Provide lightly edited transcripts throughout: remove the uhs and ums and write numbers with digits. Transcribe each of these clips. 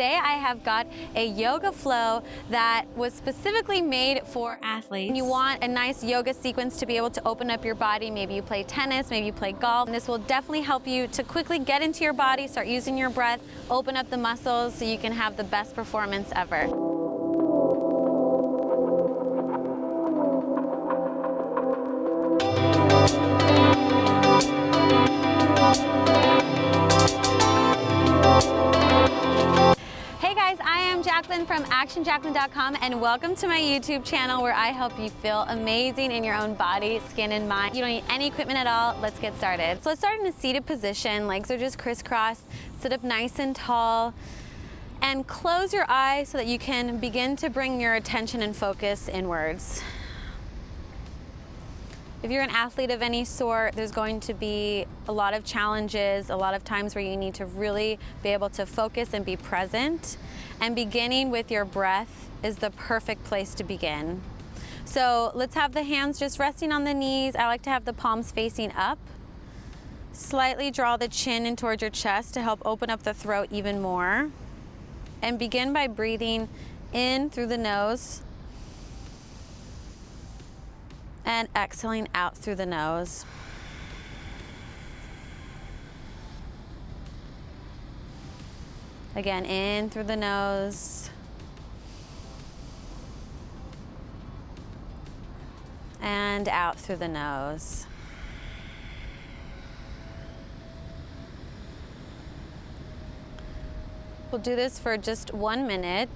today I have got a yoga flow that was specifically made for athletes. You want a nice yoga sequence to be able to open up your body. Maybe you play tennis, maybe you play golf. And this will definitely help you to quickly get into your body, start using your breath, open up the muscles so you can have the best performance ever. From actionjacqueline.com, and welcome to my YouTube channel where I help you feel amazing in your own body, skin, and mind. You don't need any equipment at all. Let's get started. So let's start in a seated position. Legs are just crisscross. Sit up nice and tall and close your eyes so that you can begin to bring your attention and focus inwards. If you're an athlete of any sort, there's going to be a lot of challenges, a lot of times where you need to really be able to focus and be present. And beginning with your breath is the perfect place to begin. So let's have the hands just resting on the knees. I like to have the palms facing up. Slightly draw the chin in towards your chest to help open up the throat even more. And begin by breathing in through the nose and exhaling out through the nose. Again, in through the nose and out through the nose. We'll do this for just 1 minute.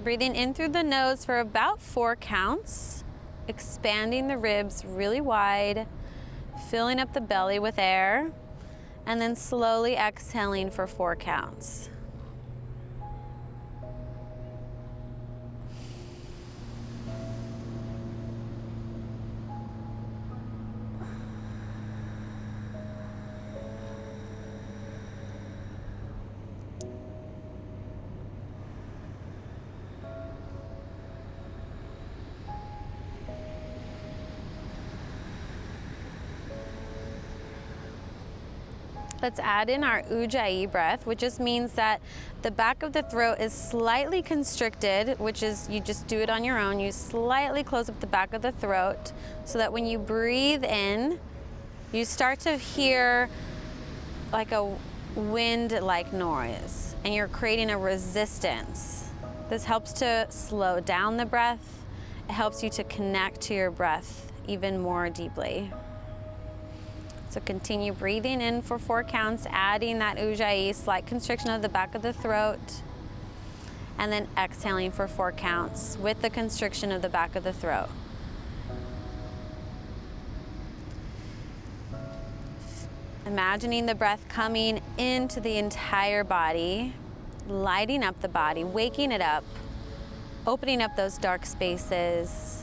Breathing in through the nose for about 4 counts, expanding the ribs really wide, filling up the belly with air, and then slowly exhaling for 4 counts. Let's add in our Ujjayi breath, which just means that the back of the throat is slightly constricted, which is you just do it on your own. You slightly close up the back of the throat so that when you breathe in, you start to hear like a wind-like noise, and you're creating a resistance. This helps to slow down the breath. It helps you to connect to your breath even more deeply. So continue breathing in for 4 counts, adding that Ujjayi, slight constriction of the back of the throat, and then exhaling for 4 counts with the constriction of the back of the throat. Imagining the breath coming into the entire body, lighting up the body, waking it up, opening up those dark spaces.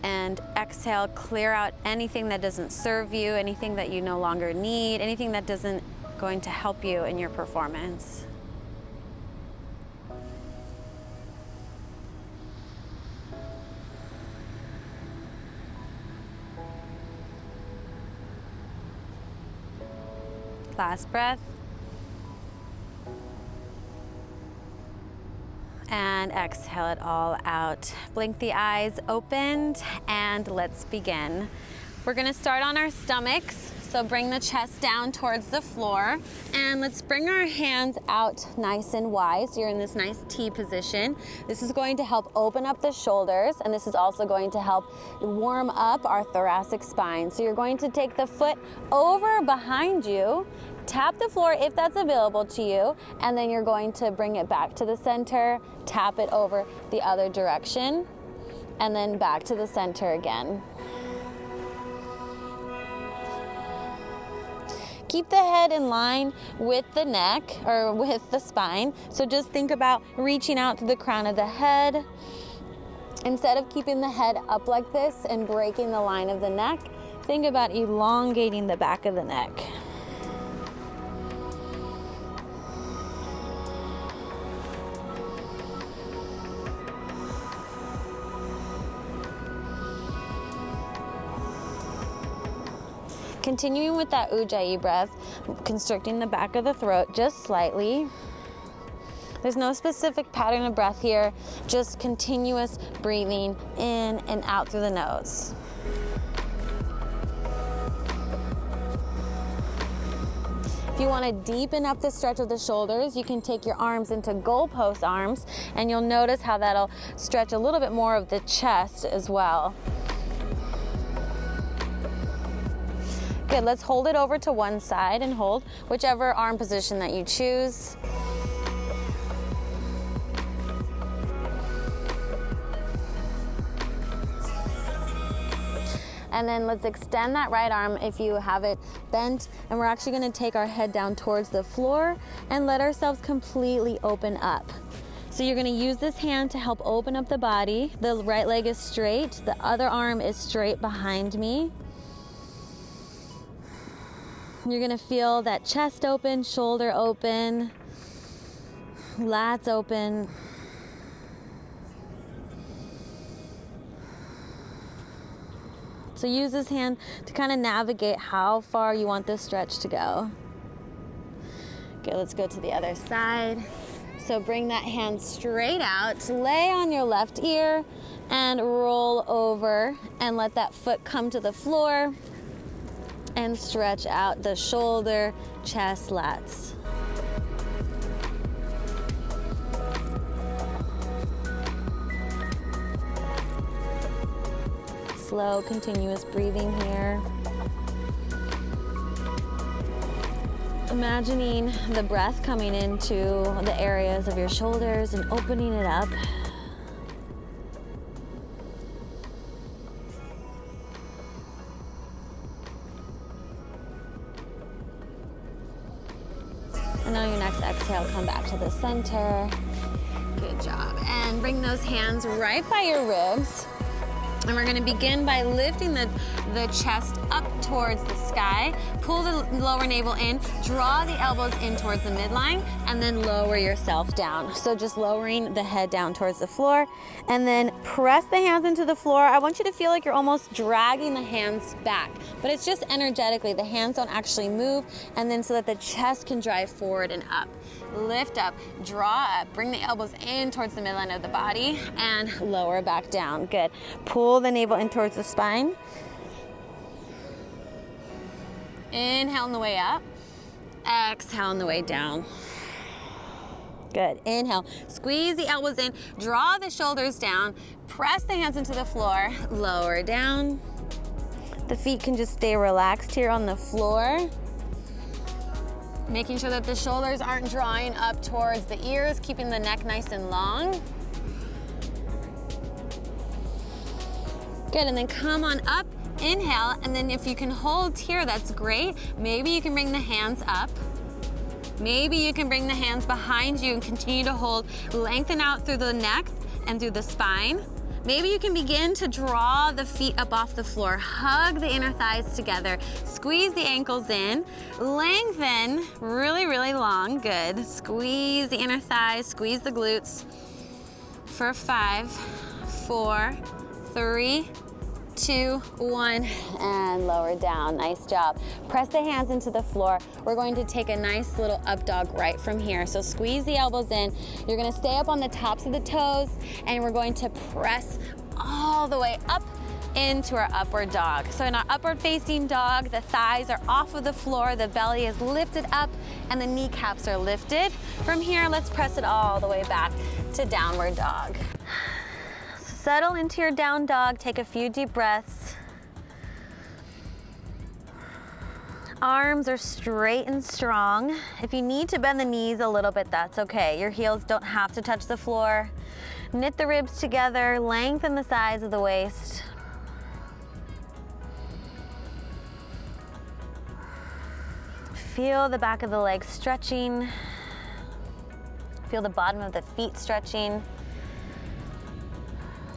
And exhale, clear out anything that doesn't serve you, anything that you no longer need, anything that doesn't going to help you in your performance. Last breath. And exhale it all out. Blink the eyes opened, and let's begin. We're gonna start on our stomachs. So bring the chest down towards the floor, and let's bring our hands out nice and wide. So you're in this nice T position. This is going to help open up the shoulders, and this is also going to help warm up our thoracic spine. So you're going to take the foot over behind you, tap the floor if that's available to you, and then you're going to bring it back to the center, tap it over the other direction, and then back to the center again. Keep the head in line with the neck or with the spine. So just think about reaching out to the crown of the head. Instead of keeping the head up like this and breaking the line of the neck, think about elongating the back of the neck. Continuing with that Ujjayi breath, constricting the back of the throat just slightly. There's no specific pattern of breath here, just continuous breathing in and out through the nose. If you want to deepen up the stretch of the shoulders, you can take your arms into goalpost arms, and you'll notice how that'll stretch a little bit more of the chest as well. Good, let's hold it over to one side and hold whichever arm position that you choose. And then let's extend that right arm if you have it bent, and we're actually gonna take our head down towards the floor and let ourselves completely open up. So you're gonna use this hand to help open up the body. The right leg is straight, the other arm is straight behind me. You're gonna feel that chest open, shoulder open, lats open. So use this hand to kind of navigate how far you want this stretch to go. Okay, let's go to the other side. So bring that hand straight out, lay on your left ear, and roll over and let that foot come to the floor and stretch out the shoulder, chest, lats. Slow, continuous breathing here. Imagining the breath coming into the areas of your shoulders and opening it up. And on your next exhale, come back to the center. Good job. And bring those hands right by your ribs. And we're gonna begin by lifting the chest up towards the sky. Pull the lower navel in, draw the elbows in towards the midline, and then lower yourself down. So just lowering the head down towards the floor, and then press the hands into the floor. I want you to feel like you're almost dragging the hands back, but it's just energetically. The hands don't actually move, and then so that the chest can drive forward and up. Lift up, draw up, bring the elbows in towards the midline of the body, and lower back down. Good. Pull the navel in towards the spine. Inhale on the way up. Exhale on the way down. Good. Inhale. Squeeze the elbows in. Draw the shoulders down. Press the hands into the floor. Lower down. The feet can just stay relaxed here on the floor. Making sure that the shoulders aren't drawing up towards the ears, keeping the neck nice and long. Good, and then come on up, inhale, and then if you can hold here, that's great. Maybe you can bring the hands up. Maybe you can bring the hands behind you and continue to hold. Lengthen out through the neck and through the spine. Maybe you can begin to draw the feet up off the floor. Hug the inner thighs together. Squeeze the ankles in. Lengthen really, really long. Good. Squeeze the inner thighs. Squeeze the glutes. For 5, 4, 3, 2, 1, and lower down. Nice job. Press the hands into the floor. We're going to take a nice little up dog right from here. So squeeze the elbows in. You're going to stay up on the tops of the toes, and we're going to press all the way up into our upward dog. So in our upward facing dog, the thighs are off of the floor, the belly is lifted up, and the kneecaps are lifted. From here, let's press it all the way back to downward dog. Settle into your down dog, take a few deep breaths. Arms are straight and strong. If you need to bend the knees a little bit, that's okay. Your heels don't have to touch the floor. Knit the ribs together, lengthen the sides of the waist. Feel the back of the legs stretching. Feel the bottom of the feet stretching.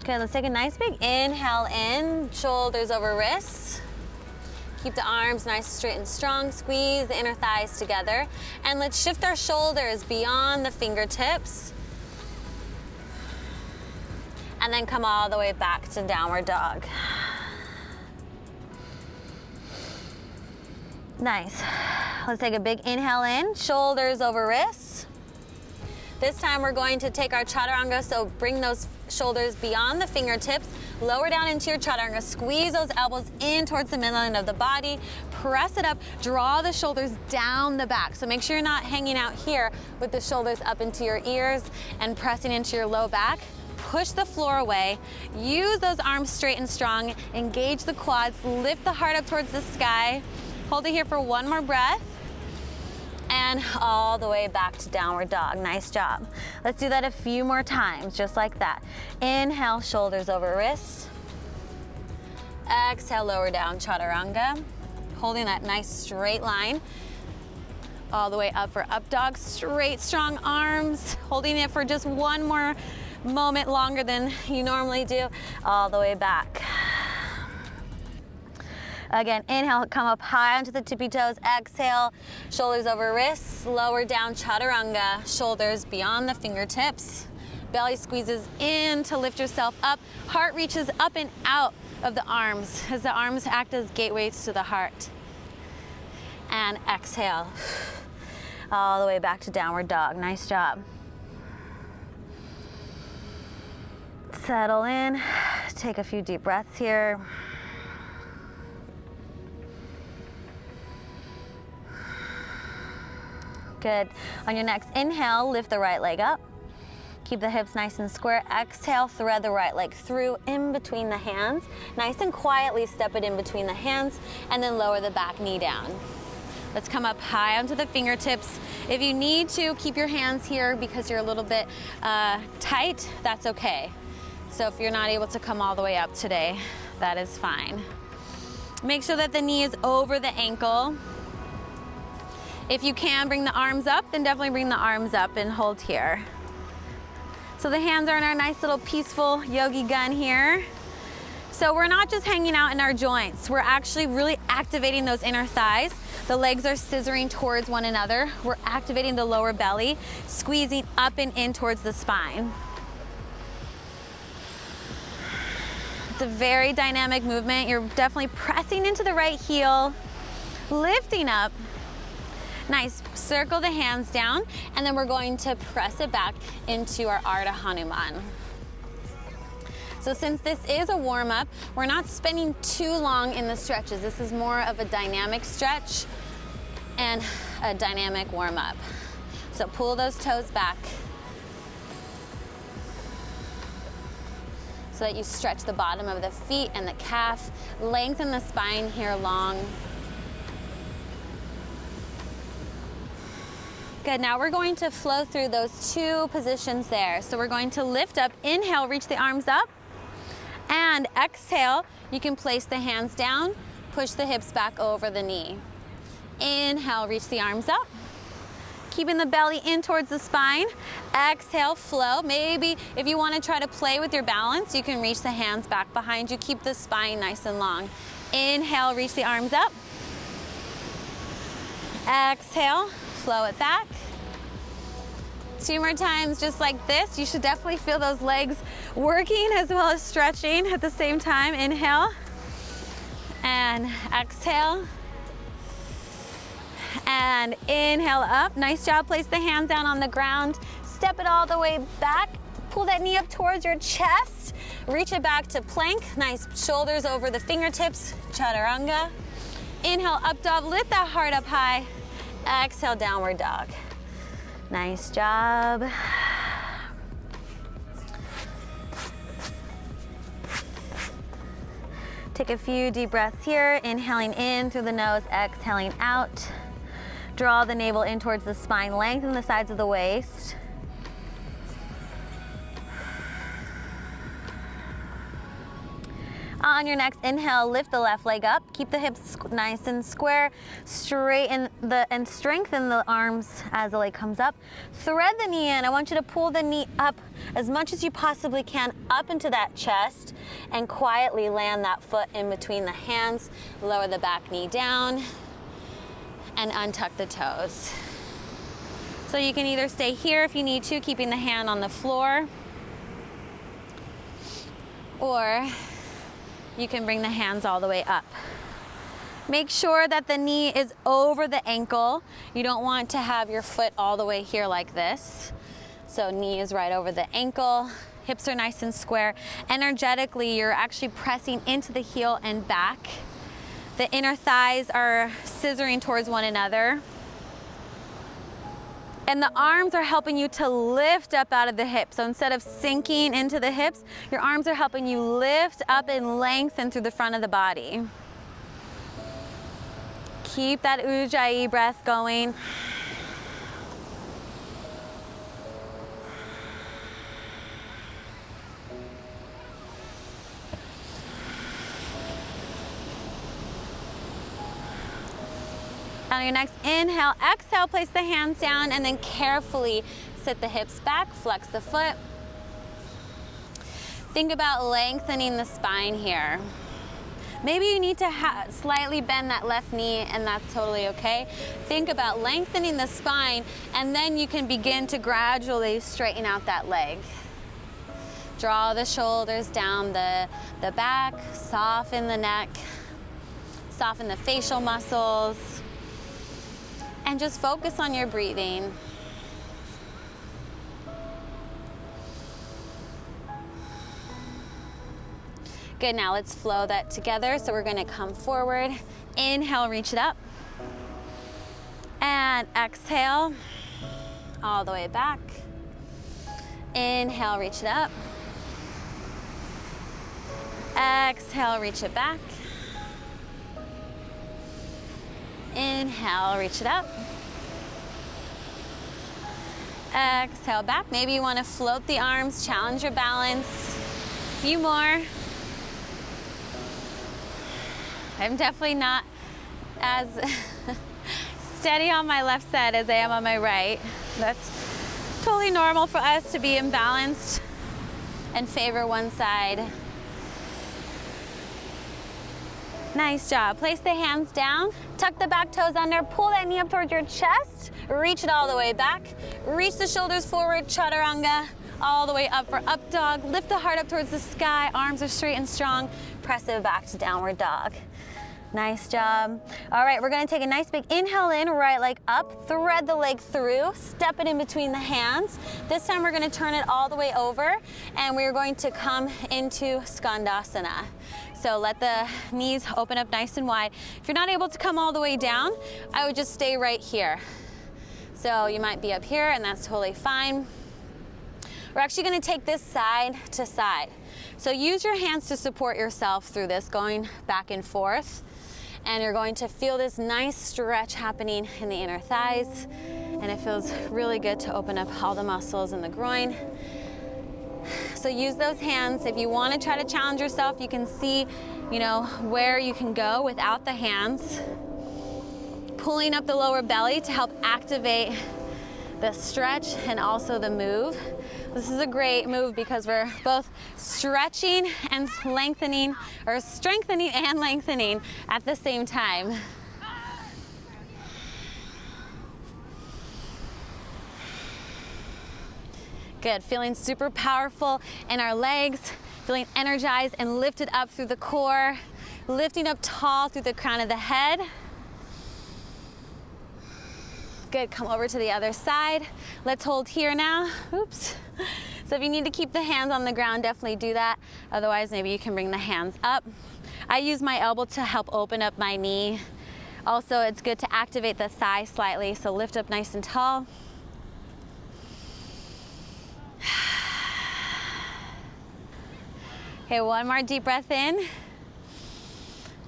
Okay, let's take a nice big inhale in, shoulders over wrists. Keep the arms nice, straight and strong. Squeeze the inner thighs together. And let's shift our shoulders beyond the fingertips. And then come all the way back to downward dog. Nice. Let's take a big inhale in, shoulders over wrists. This time we're going to take our chaturanga, so bring those shoulders beyond the fingertips, lower down into your chaturanga, squeeze those elbows in towards the midline of the body, press it up, draw the shoulders down the back. So make sure you're not hanging out here with the shoulders up into your ears and pressing into your low back. Push the floor away, use those arms straight and strong, engage the quads, lift the heart up towards the sky. Hold it here for one more breath. And all the way back to downward dog. Nice job. Let's do that a few more times, just like that. Inhale, shoulders over wrists. Exhale, lower down, chaturanga. Holding that nice straight line. All the way up for up dog, straight, strong arms. Holding it for just one more moment longer than you normally do. All the way back. Again, inhale, come up high onto the tippy toes. Exhale, shoulders over wrists, lower down, chaturanga, shoulders beyond the fingertips. Belly squeezes in to lift yourself up. Heart reaches up and out of the arms as the arms act as gateways to the heart. And exhale, all the way back to downward dog. Nice job. Settle in, take a few deep breaths here. Good. On your next inhale, lift the right leg up. Keep the hips nice and square. Exhale, thread the right leg through in between the hands. Nice and quietly step it in between the hands and then lower the back knee down. Let's come up high onto the fingertips. If you need to, keep your hands here because you're a little bit tight, that's okay. So if you're not able to come all the way up today, that is fine. Make sure that the knee is over the ankle. If you can bring the arms up, then definitely bring the arms up and hold here. So the hands are in our nice little peaceful yogi gun here. So we're not just hanging out in our joints, we're actually really activating those inner thighs. The legs are scissoring towards one another. We're activating the lower belly, squeezing up and in towards the spine. It's a very dynamic movement. You're definitely pressing into the right heel, lifting up. Nice, circle the hands down, and then we're going to press it back into our Ardha Hanuman. So since this is a warm-up, we're not spending too long in the stretches. This is more of a dynamic stretch and a dynamic warm-up. So pull those toes back so that you stretch the bottom of the feet and the calf. Lengthen the spine here long. Good, now we're going to flow through those two positions there. So we're going to lift up, inhale, reach the arms up, and exhale, you can place the hands down, push the hips back over the knee. Inhale, reach the arms up, keeping the belly in towards the spine. Exhale, flow. Maybe if you want to try to play with your balance, you can reach the hands back behind you, keep the spine nice and long. Inhale, reach the arms up. Exhale, flow it back. Two more times just like this. You should definitely feel those legs working as well as stretching at the same time. Inhale and exhale and inhale up. Nice job. Place the hands down on the ground. Step it all the way back. Pull that knee up towards your chest. Reach it back to plank. Nice, shoulders over the fingertips. Chaturanga. Inhale, up dog. Lift that heart up high. Exhale, downward dog. Nice job. Take a few deep breaths here. Inhaling in through the nose, exhaling out. Draw the navel in towards the spine. Lengthen the sides of the waist. On your next inhale, lift the left leg up. Keep the hips nice and square. Straighten and strengthen the arms as the leg comes up. Thread the knee in. I want you to pull the knee up as much as you possibly can up into that chest and quietly land that foot in between the hands. Lower the back knee down and untuck the toes. So you can either stay here if you need to, keeping the hand on the floor, or you can bring the hands all the way up. Make sure that the knee is over the ankle. You don't want to have your foot all the way here like this. So knee is right over the ankle, hips are nice and square. Energetically, you're actually pressing into the heel and back. The inner thighs are scissoring towards one another. And the arms are helping you to lift up out of the hips. So instead of sinking into the hips, your arms are helping you lift up and lengthen through the front of the body. Keep that Ujjayi breath going. On your next inhale, exhale, place the hands down and then carefully sit the hips back, flex the foot. Think about lengthening the spine here. Maybe you need to slightly bend that left knee and that's totally okay. Think about lengthening the spine and then you can begin to gradually straighten out that leg. Draw the shoulders down the back, soften the neck, soften the facial muscles. And just focus on your breathing. Good, now let's flow that together. So we're gonna come forward. Inhale, reach it up. And exhale, all the way back. Inhale, reach it up. Exhale, reach it back. Inhale, reach it up. Exhale, back. Maybe you want to float the arms, challenge your balance. A few more. I'm definitely not as steady on my left side as I am on my right. That's totally normal for us to be imbalanced and favor one side. Nice job. Place the hands down, tuck the back toes under, pull that knee up towards your chest, reach it all the way back, reach the shoulders forward, chaturanga, all the way up for up dog, lift the heart up towards the sky, arms are straight and strong, press it back to downward dog. Nice job. All right, we're gonna take a nice big inhale in, right leg up, thread the leg through, step it in between the hands. This time we're gonna turn it all the way over and we're going to come into Skandasana. So let the knees open up nice and wide. If you're not able to come all the way down, I would just stay right here. So you might be up here and that's totally fine. We're actually gonna take this side to side. So use your hands to support yourself through this, going back and forth. And you're going to feel this nice stretch happening in the inner thighs. And it feels really good to open up all the muscles in the groin. So use those hands. If you want to try to challenge yourself, you can see, where you can go without the hands. Pulling up the lower belly to help activate the stretch and also the move. This is a great move because we're both stretching and lengthening, or strengthening and lengthening at the same time. Good, feeling super powerful in our legs, feeling energized and lifted up through the core, lifting up tall through the crown of the head. Good, come over to the other side. Let's hold here now. Oops. So if you need to keep the hands on the ground, definitely do that. Otherwise, maybe you can bring the hands up. I use my elbow to help open up my knee. Also, it's good to activate the thigh slightly, so lift up nice and tall. Okay, one more deep breath in.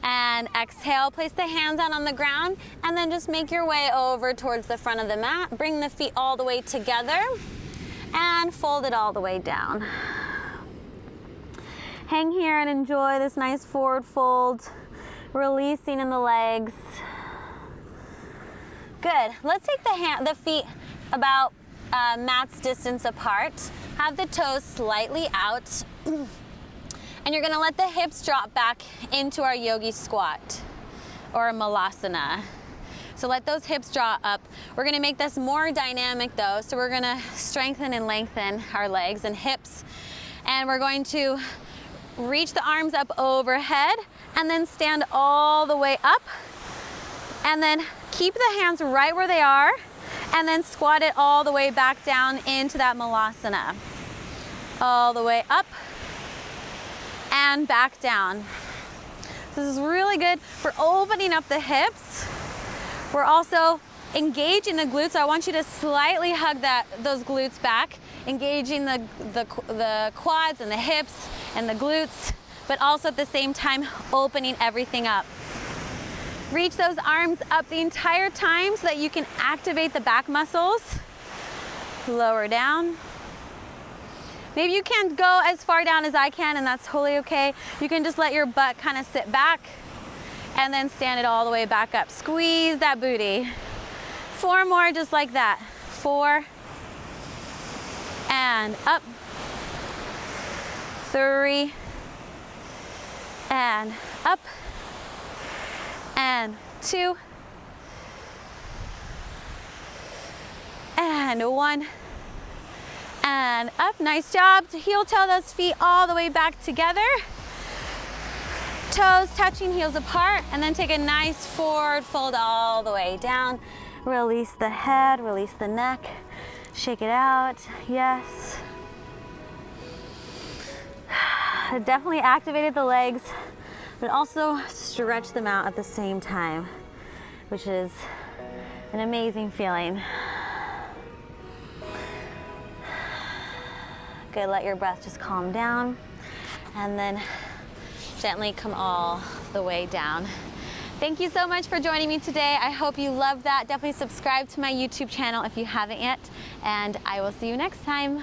And exhale, place the hands out on the ground and then just make your way over towards the front of the mat. Bring the feet all the way together and fold it all the way down. Hang here and enjoy this nice forward fold, releasing in the legs. Good, let's take the feet about mat's distance apart. Have the toes slightly out. And you're gonna let the hips drop back into our yogi squat or malasana. So let those hips draw up. We're gonna make this more dynamic though. So we're gonna strengthen and lengthen our legs and hips. And we're going to reach the arms up overhead and then stand all the way up. And then keep the hands right where they are And then squat it all the way back down into that malasana. All the way up and back down. This is really good for opening up the hips. We're also engaging the glutes. So I want you to slightly hug those glutes back, engaging the quads and the hips and the glutes, but also at the same time opening everything up. Reach those arms up the entire time so that you can activate the back muscles. Lower down. Maybe you can't go as far down as I can, and that's totally okay. You can just let your butt kind of sit back and then stand it all the way back up. Squeeze that booty. 4 more just like that. 4 and up. 3 and up. And 2 and 1 and up. Nice job. Heel toe those feet all the way back together. Toes touching, heels apart, and then take a nice forward fold all the way down. Release the head, release the neck, shake it out. Yes. It definitely activated the legs, but also stretch them out at the same time, which is an amazing feeling. Good, let your breath just calm down, and then gently come all the way down. Thank you so much for joining me today. I hope you loved that. Definitely subscribe to my YouTube channel if you haven't yet, and I will see you next time.